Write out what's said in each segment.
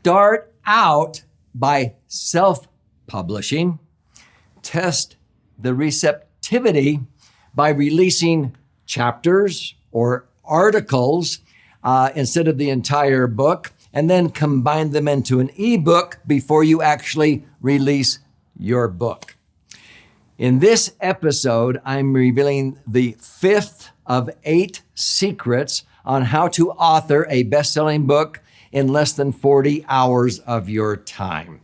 Start out by self-publishing. Test the receptivity by releasing chapters or articles instead of the entire book, and then combine them into an ebook before you actually release your book. In this episode, I'm revealing the 5th of 8 secrets on how to author a best-selling book in less than 40 hours of your time.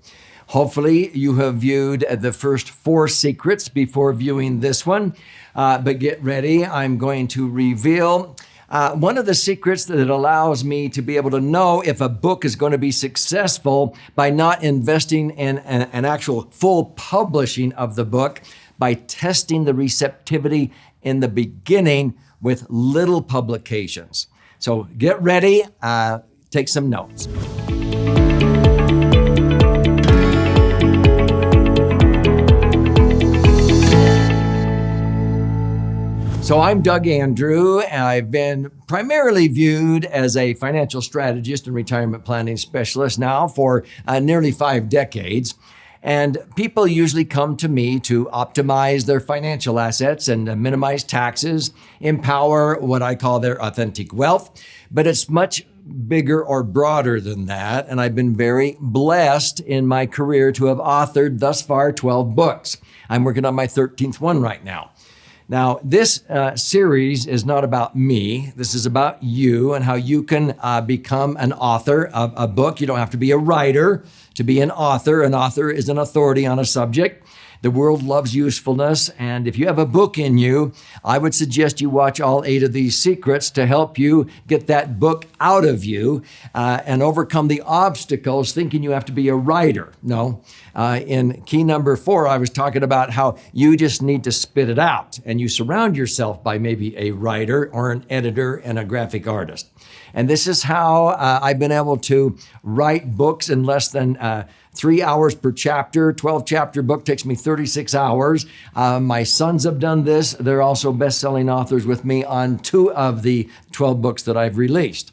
Hopefully, you have viewed the first 4 secrets before viewing this one, but get ready. I'm going to reveal one of the secrets that allows me to be able to know if a book is going to be successful by not investing in an actual full publishing of the book, by testing the receptivity in the beginning with little publications. So get ready, take some notes. So I'm Doug Andrew, and I've been primarily viewed as a financial strategist and retirement planning specialist now for nearly 5 decades. And people usually come to me to optimize their financial assets and minimize taxes, empower what I call their authentic wealth. But it's much bigger or broader than that. And I've been very blessed in my career to have authored thus far 12 books. I'm working on my 13th one right now. Now, this series is not about me. This is about you and how you can become an author of a book. You don't have to be a writer to be an author. An author is an authority on a subject. The world loves usefulness, and if you have a book in you, I would suggest you watch all 8 of these secrets to help you get that book out of you and overcome the obstacles thinking you have to be a writer. No. In key number 4, I was talking about how you just need to spit it out, and you surround yourself by maybe a writer or an editor and a graphic artist. And this is how I've been able to write books in less than 3 hours per chapter. 12-chapter book takes me 36 hours. My sons have done this. They're also best-selling authors with me on 2 of the 12 books that I've released.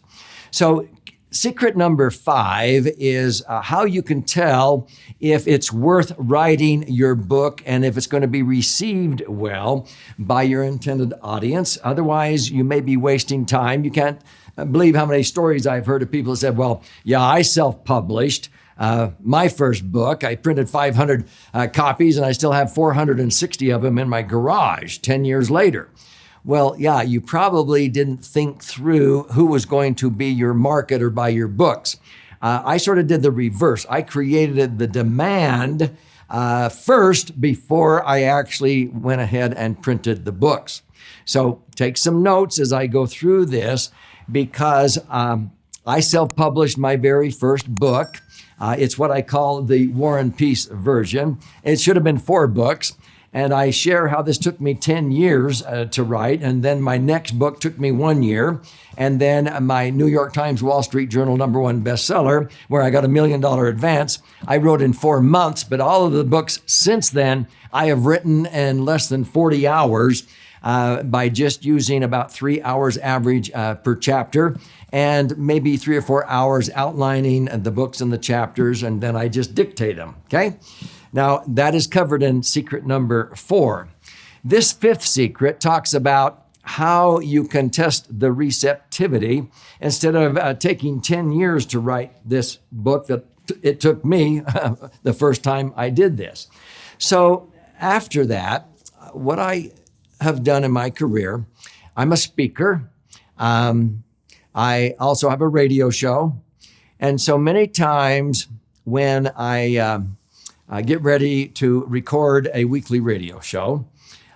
So secret number 5 is how you can tell if it's worth writing your book and if it's going to be received well by your intended audience. Otherwise, you may be wasting time. You can't believe how many stories I've heard of people who said, well, yeah, I self-published my first book. I printed 500 copies and I still have 460 of them in my garage 10 years later. Well, yeah, you probably didn't think through who was going to be your market or buy your books. I sort of did the reverse. I created the demand first before I actually went ahead and printed the books. So take some notes as I go through this, because I self-published my very first book. It's what I call the War and Peace version. It should have been 4 books. And I share how this took me 10 years to write. And then my next book took me 1 year. And then my New York Times Wall Street Journal #1 bestseller, where I got $1 million advance, I wrote in 4 months. But all of the books since then, I have written in less than 40 hours by just using about 3 hours average per chapter, and maybe 3 or 4 hours outlining the books and the chapters, and then I just dictate them, okay? Now, that is covered in secret number 4. This 5th secret talks about how you can test the receptivity instead of taking 10 years to write this book that it took me the first time I did this. So after that, what I have done in my career, I'm a speaker. I also have a radio show. And so many times when I get ready to record a weekly radio show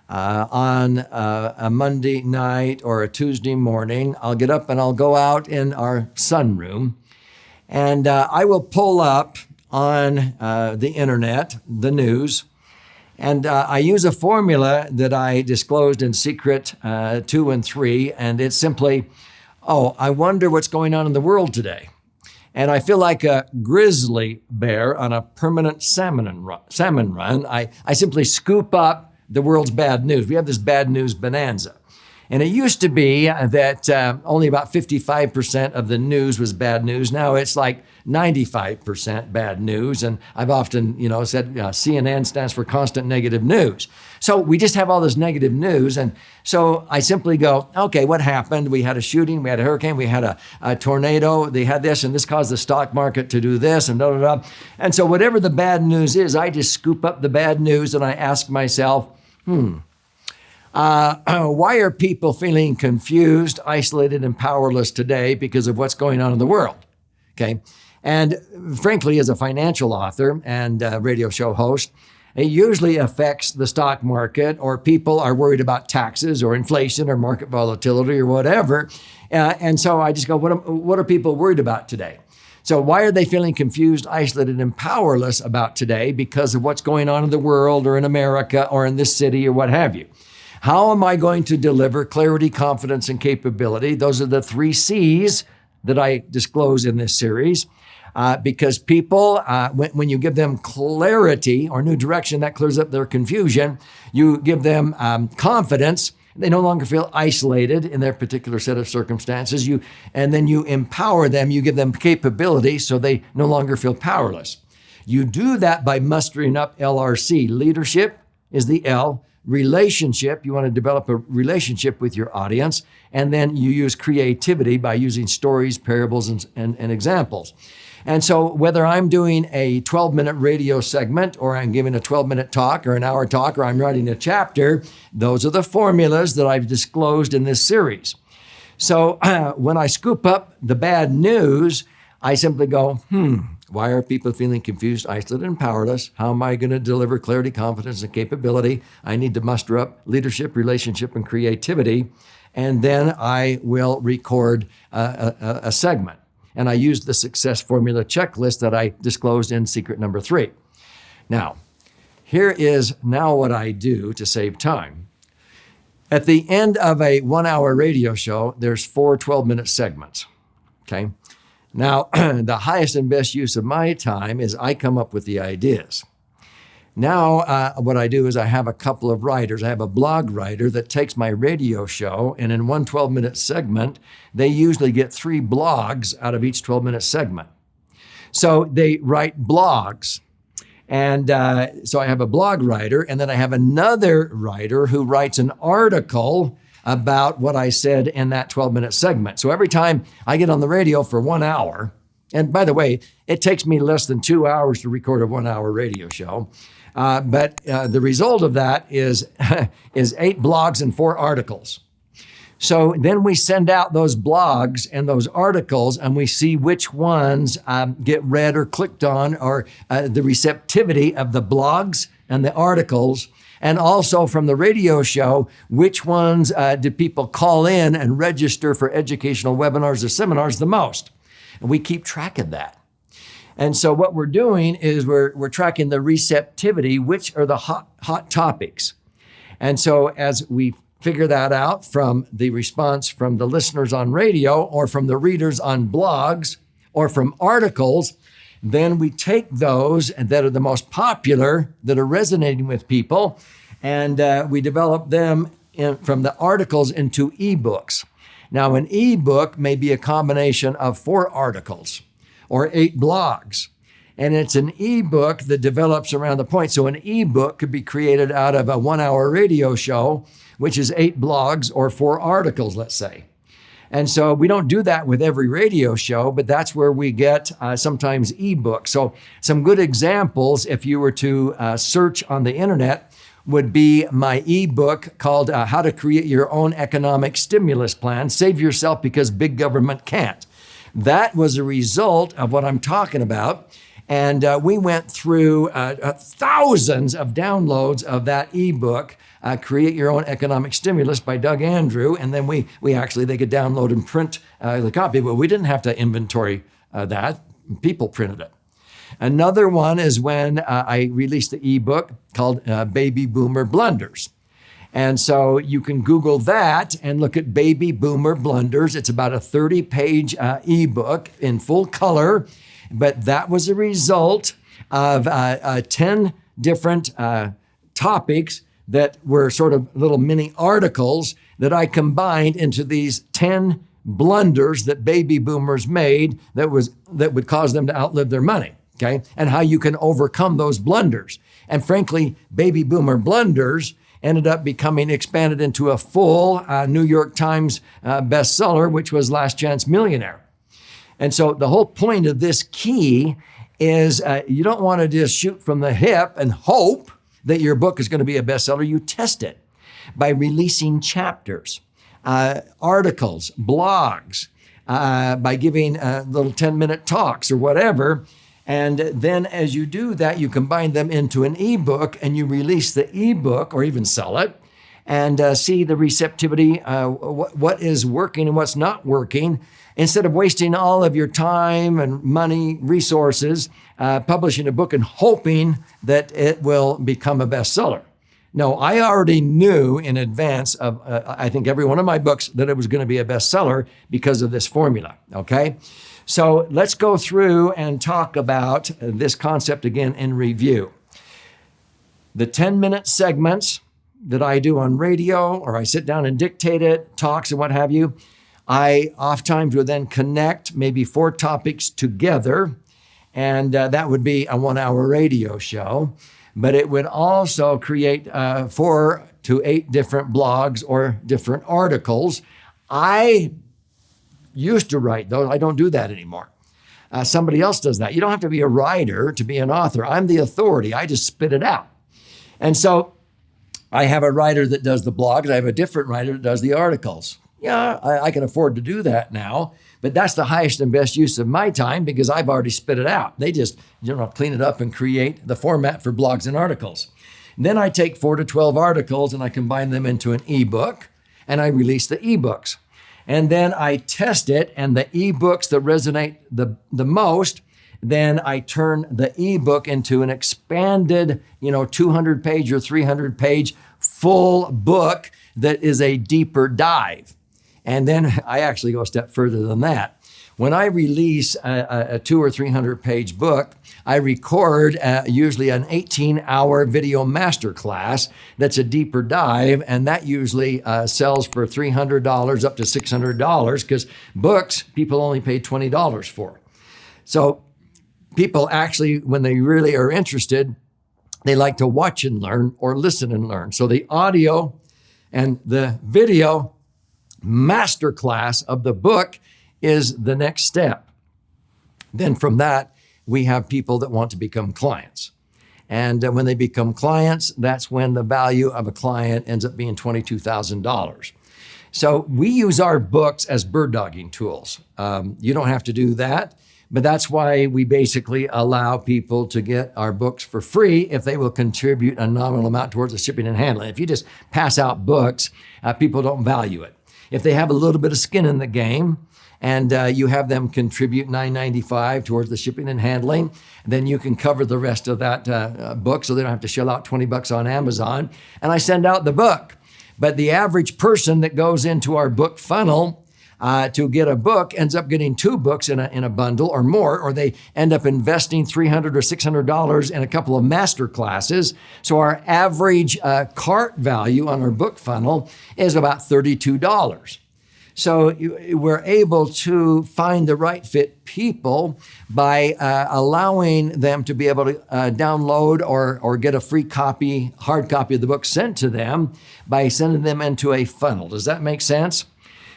on a Monday night or a Tuesday morning, I'll get up and I'll go out in our sunroom, and I will pull up on the internet, the news, and I use a formula that I disclosed in secret 2 and 3, and it's simply, I wonder what's going on in the world today. And I feel like a grizzly bear on a permanent salmon run. I simply scoop up the world's bad news. We have this bad news bonanza. And it used to be that only about 55% of the news was bad news. Now it's like 95% bad news. And I've often, said CNN stands for constant negative news. So we just have all this negative news. And so I simply go, okay, what happened? We had a shooting, we had a hurricane, we had a tornado, they had this, and this caused the stock market to do this, and And so whatever the bad news is, I just scoop up the bad news and I ask myself, why are people feeling confused, isolated, and powerless today because of what's going on in the world? Okay. And frankly, as a financial author and radio show host, it usually affects the stock market, or people are worried about taxes or inflation or market volatility or whatever. And so I just go, what are people worried about today? So why are they feeling confused, isolated, and powerless about today because of what's going on in the world or in America or in this city or what have you? How am I going to deliver clarity, confidence, and capability? Those are the 3 C's that I disclose in this series. Because people, when you give them clarity or new direction, that clears up their confusion. You give them confidence. They no longer feel isolated in their particular set of circumstances. And then you empower them. You give them capability so they no longer feel powerless. You do that by mustering up LRC. Leadership is the L. Relationship, you want to develop a relationship with your audience. And then you use creativity by using stories, parables, and examples. And so whether I'm doing a 12-minute radio segment, or I'm giving a 12-minute talk, or an hour talk, or I'm writing a chapter, those are the formulas that I've disclosed in this series. So when I scoop up the bad news, I simply go, why are people feeling confused, isolated, and powerless? How am I going to deliver clarity, confidence, and capability? I need to muster up leadership, relationship, and creativity. And then I will record a segment. And I use the success formula checklist that I disclosed in secret number 3. Now, here is now what I do to save time. At the end of a 1-hour radio show, there's 4 12-minute segments, okay? Now, the highest and best use of my time is I come up with the ideas. Now, what I do is I have a couple of writers. I have a blog writer that takes my radio show, and in one 12-minute segment, they usually get 3 blogs out of each 12-minute segment. So they write blogs. And so I have a blog writer, and then I have another writer who writes an article about what I said in that 12-minute segment. So every time I get on the radio for 1 hour, and by the way, it takes me less than 2 hours to record a 1-hour radio show. But the result of that is 8 blogs and 4 articles. So then we send out those blogs and those articles, and we see which ones get read or clicked on, or the receptivity of the blogs and the articles. And also from the radio show, which ones did people call in and register for educational webinars or seminars the most? And we keep track of that. And so what we're doing is we're tracking the receptivity, which are the hot topics. And so as we figure that out from the response from the listeners on radio, or from the readers on blogs, or from articles, then we take those that are the most popular, that are resonating with people, and we develop them from the articles into ebooks. Now, an ebook may be a combination of 4 articles or 8 blogs. And it's an ebook that develops around the point. So an ebook could be created out of a 1-hour radio show, which is 8 blogs or 4 articles, let's say. And so we don't do that with every radio show, but that's where we get sometimes ebooks. So some good examples, if you were to search on the internet, would be my ebook called How to Create Your Own Economic Stimulus Plan, Save Yourself Because Big Government Can't. That was a result of what I'm talking about. And we went through thousands of downloads of that ebook, Create Your Own Economic Stimulus by Doug Andrew. And then they could download and print the copy, but we didn't have to inventory that. People printed it. Another one is when I released the ebook called Baby Boomer Blunders. And so you can Google that and look at Baby Boomer Blunders. It's about a 30-page ebook in full color, but that was a result of 10 different topics that were sort of little mini articles that I combined into these 10 blunders that baby boomers made that would cause them to outlive their money, okay? And how you can overcome those blunders. And frankly, baby boomer blunders ended up becoming expanded into a full New York Times bestseller, which was Last Chance Millionaire. And so the whole point of this key is you don't want to just shoot from the hip and hope that your book is going to be a bestseller. You test it by releasing chapters, articles, blogs, by giving little 10-minute talks or whatever. And then as you do that, you combine them into an ebook and you release the ebook or even sell it and see the receptivity, what is working and what's not working, instead of wasting all of your time and money, resources, publishing a book and hoping that it will become a bestseller. No, I already knew in advance of, I think, every one of my books that it was going to be a bestseller because of this formula, okay? So let's go through and talk about this concept again in review. The 10-minute segments that I do on radio, or I sit down and dictate it, talks and what have you, I oftentimes will then connect maybe 4 topics together, and that would be a 1-hour radio show. But it would also create 4 to 8 different blogs or different articles. I used to write those. I don't do that anymore. Somebody else does that. You don't have to be a writer to be an author. I'm the authority. I just spit it out. And so I have a writer that does the blogs. I have a different writer that does the articles. Yeah, I can afford to do that now, but that's the highest and best use of my time because I've already spit it out. They just, clean it up and create the format for blogs and articles. Then I take 4 to 12 articles and I combine them into an ebook and I release the ebooks. And then I test it, and the ebooks that resonate the most, then I turn the ebook into an expanded, 200-page or 300-page full book that is a deeper dive. And then I actually go a step further than that. When I release a 200 or 300-page book, I record usually an 18-hour video masterclass that's a deeper dive, and that usually sells for $300 up to $600 because books people only pay $20 for. So people actually, when they really are interested, they like to watch and learn or listen and learn. So the audio and the video masterclass of the book is the next step. Then from that, we have people that want to become clients. And when they become clients, that's when the value of a client ends up being $22,000. So we use our books as bird dogging tools. You don't have to do that, but that's why we basically allow people to get our books for free if they will contribute a nominal amount towards the shipping and handling. If you just pass out books, people don't value it. If they have a little bit of skin in the game, and you have them contribute $9.95 towards the shipping and handling, then you can cover the rest of that book so they don't have to shell out $20 on Amazon. And I send out the book. But the average person that goes into our book funnel to get a book ends up getting 2 books in a bundle or more, or they end up investing $300 or $600 in a couple of master classes. So our average cart value on our book funnel is about $32. So we're able to find the right fit people by allowing them to be able to download or get a free copy, hard copy of the book sent to them by sending them into a funnel. Does that make sense?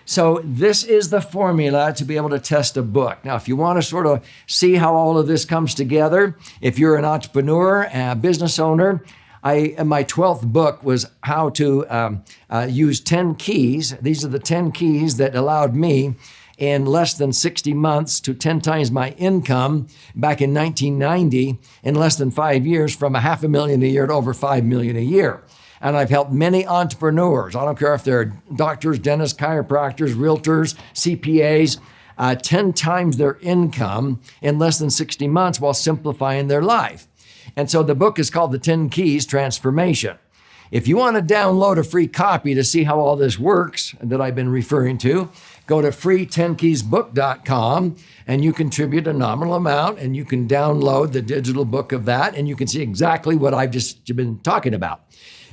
So this is the formula to be able to test a book. Now, if you want to sort of see how all of this comes together, if you're an entrepreneur, a businmy owner, my 12th book was how to use 10 keys. These are the 10 keys that allowed me in less than 60 months to 10 times my income back in 1990 in less than 5 years, from $500,000 a year to over $5 million a year. And I've helped many entrepreneurs. I don't care if they're doctors, dentists, chiropractors, realtors, CPAs, 10 times their income in less than 60 months while simplifying their life. And so the book is called The 10 Keys Transformation. If you want to download a free copy to see how all this works that I've been referring to, go to free10keysbook.com and you contribute a nominal amount and you can download the digital book of that and you can see exactly what I've just been talking about.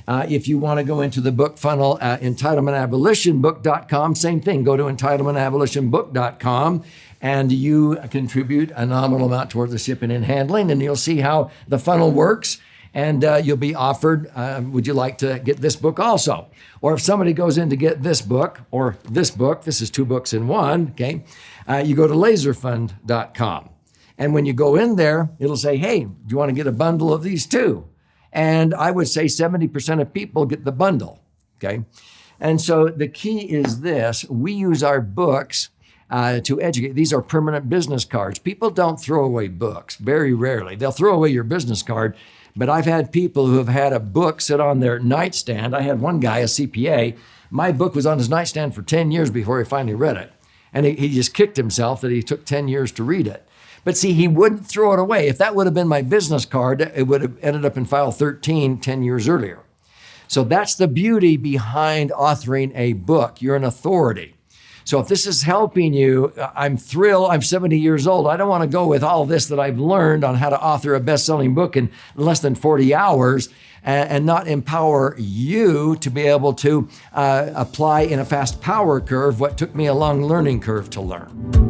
If you want to go into the book funnel, entitlementabolitionbook.com, same thing. Go to entitlementabolitionbook.com and you contribute a nominal amount towards the shipping and handling, and you'll see how the funnel works. And you'll be offered, would you like to get this book also? Or if somebody goes in to get this book or this book, this is 2 books in one, okay? You go to laserfund.com. And when you go in there, it'll say, hey, do you want to get a bundle of these too? And I would say 70% of people get the bundle, okay? And so the key is this: we use our books to educate. These are permanent business cards. People don't throw away books, very rarely. They'll throw away your business card, but I've had people who have had a book sit on their nightstand. I had one guy, a CPA, my book was on his nightstand for 10 years before he finally read it. And he just kicked himself that he took 10 years to read it. But see, he wouldn't throw it away. If that would have been my business card, it would have ended up in file 13 10 years earlier. So that's the beauty behind authoring a book. You're an authority. So if this is helping you, I'm thrilled. I'm 70 years old. I don't want to go with all this that I've learned on how to author a best-selling book in less than 40 hours and not empower you to be able to apply in a fast power curve what took me a long learning curve to learn.